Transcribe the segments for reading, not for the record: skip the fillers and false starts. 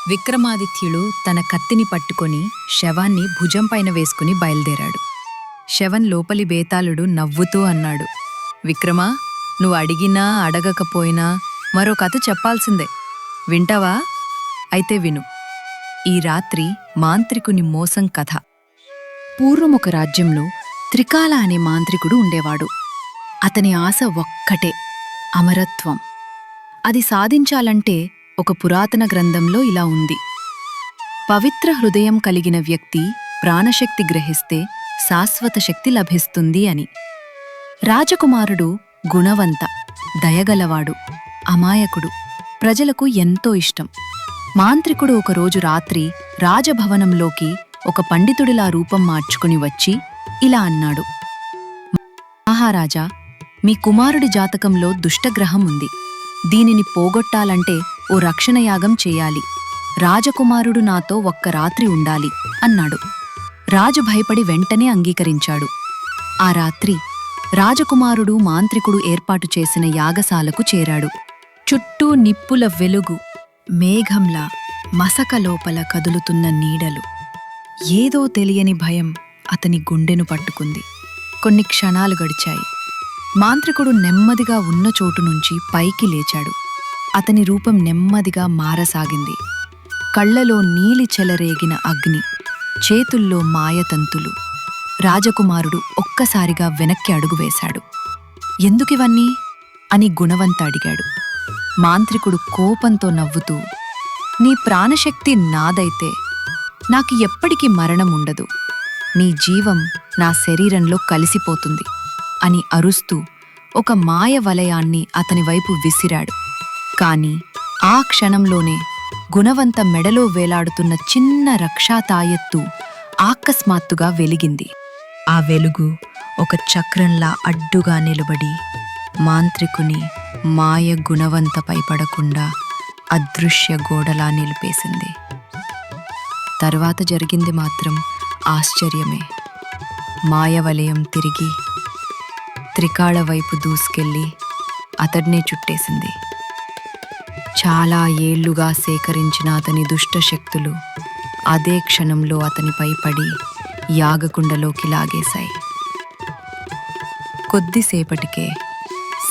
విక్రమాదిత్యుడు తన కత్తిని పట్టుకొని శవాన్ని భుజంపైన వేసుకుని బయల్దేరాడు. శవం లోపలి బేతాళుడు నవ్వుతూ అన్నాడు, విక్రమా, నువ్వు అడిగినా అడగకపోయినా మరో కథ చెప్పాల్సిందే. వింటావా? అయితే విను. ఈ రాత్రి మాంత్రికుని మోసం కథ. పూర్వమొక రాజ్యంలో త్రికాల అనే మాంత్రికుడు ఉండేవాడు. అతని ఆశ ఒక్కటే, అమరత్వం. అది సాధించాలంటే ఒక పురాతన గ్రంథంలో ఇలా ఉంది: పవిత్ర హృదయం కలిగిన వ్యక్తి ప్రాణశక్తి గ్రహిస్తే శాశ్వత శక్తి లభిస్తుంది అని. రాజకుమారుడు గుణవంత, దయగలవాడు, అమాయకుడు, ప్రజలకు ఎంతో ఇష్టం. మాంత్రికుడు ఒకరోజు రాత్రి రాజభవనంలోకి ఒక పండితుడిలా రూపం మార్చుకుని వచ్చి ఇలా అన్నాడు, మహారాజా, మీ కుమారుడి జాతకంలో దుష్టగ్రహం ఉంది. దీనిని పోగొట్టాలంటే ఓ రక్షణయాగం చెయ్యాలి. రాజకుమారుడు నాతో ఒక్క రాత్రి ఉండాలి అన్నాడు. రాజు భయపడి వెంటనే అంగీకరించాడు. ఆ రాత్రి రాజకుమారుడు మాంత్రికుడు ఏర్పాటు చేసిన యాగశాలకు చేరాడు. చుట్టూ నిప్పుల వెలుగు, మేఘంలా మసక లోపల కదులుతున్న నీడలు. ఏదో తెలియని భయం అతని గుండెను పట్టుకుంది. కొన్ని క్షణాలు గడిచాయి. మాంత్రికుడు నెమ్మదిగా ఉన్న చోటు నుంచి పైకి లేచాడు. అతని రూపం నెమ్మదిగా మారసాగింది. కళ్లలో నీలి చెలరేగిన అగ్ని, చేతుల్లో మాయతంతులు. రాజకుమారుడు ఒక్కసారిగా వెనక్కి అడుగువేశాడు. ఎందుకివన్నీ అని గుణవంత అడిగాడు. మాంత్రికుడు కోపంతో నవ్వుతూ, నీ ప్రాణశక్తి నాదైతే నాకు ఎప్పటికీ మరణం ఉండదు. నీ జీవం నా శరీరంలో కలిసిపోతుంది అని అరుస్తూ ఒక మాయ వలయాన్ని అతని వైపు విసిరాడు. కాని ఆ క్షణంలోనే గుణవంత మెడలో వేలాడుతున్న చిన్న రక్షా తాయెత్తు ఆకస్మాత్తుగా వెలిగింది. ఆ వెలుగు ఒక చక్రంలా అడ్డుగా నిలబడి మాంత్రికుని మాయ గుణవంతపై పడకుండా అదృశ్య గోడలా నిలిపేసింది. తరువాత జరిగింది మాత్రం ఆశ్చర్యమే. మాయవలయం తిరిగి త్రికాళ వైపు దూసుకెళ్ళి అతడ్నే చుట్టేసింది. చాలా ఏళ్లుగా సేకరించిన అతని దుష్టశక్తులు అదే క్షణంలో అతనిపై పడి యాగకుండలోకి లాగేశాయి. కొద్దిసేపటికే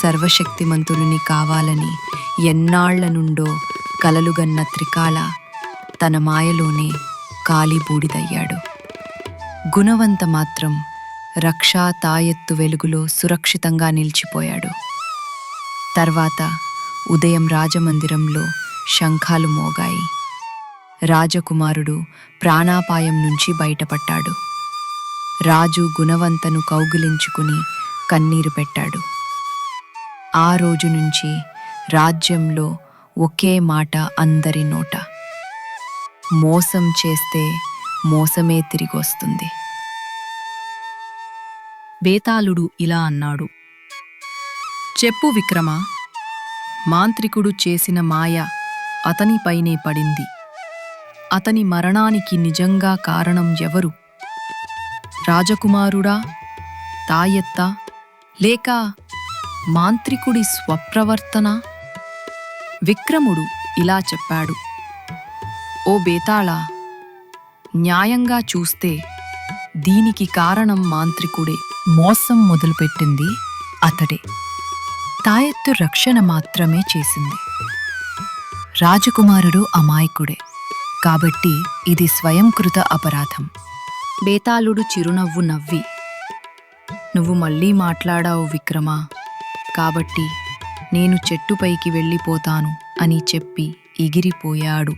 సర్వశక్తిమంతుడిని కావాలని ఎన్నాళ్ల నుండో కలలుగన్న త్రికాల తన మాయలోనే కాలిబూడిదయ్యాడు. గుణవంత మాత్రం రక్షా తాయెత్తు వెలుగులో సురక్షితంగా నిలిచిపోయాడు. తర్వాత ఉదయం రాజమందిరంలో శంఖాలు మోగాయి. రాజకుమారుడు ప్రాణాపాయం నుంచి బయటపడ్డాడు. రాజు గుణవంతను కౌగిలించుకుని కన్నీరు పెట్టాడు. ఆ రోజు నుంచి రాజ్యంలో ఒకే మాట అందరి నోట: మోసం చేస్తే మోసమే తిరిగొస్తుంది. బేతాళుడు ఇలా అన్నాడు, చెప్పు విక్రమా, మాంత్రికుడు చేసిన మాయ అతనిపైనే పడింది. అతని మరణానికి నిజంగా కారణం ఎవరు? రాజకుమారుడా, తాయెత్తా, లేక మాంత్రికుడి స్వప్రవర్తన? విక్రముడు ఇలా చెప్పాడు, ఓ బేతాళా, న్యాయంగా చూస్తే దీనికి కారణం మాంత్రికుడే. మోసం మొదలుపెట్టింది అతడే. తాయెత్తు రక్షణ మాత్రమే చేసింది. రాజకుమారుడు అమాయకుడే కాబట్టి ఇది స్వయంకృత అపరాధం. బేతాళుడు చిరునవ్వు నవ్వి, నువ్వు మళ్ళీ మాట్లాడావు విక్రమా, కాబట్టి నేను చెట్టుపైకి వెళ్ళిపోతాను అని చెప్పి ఎగిరిపోయాడు.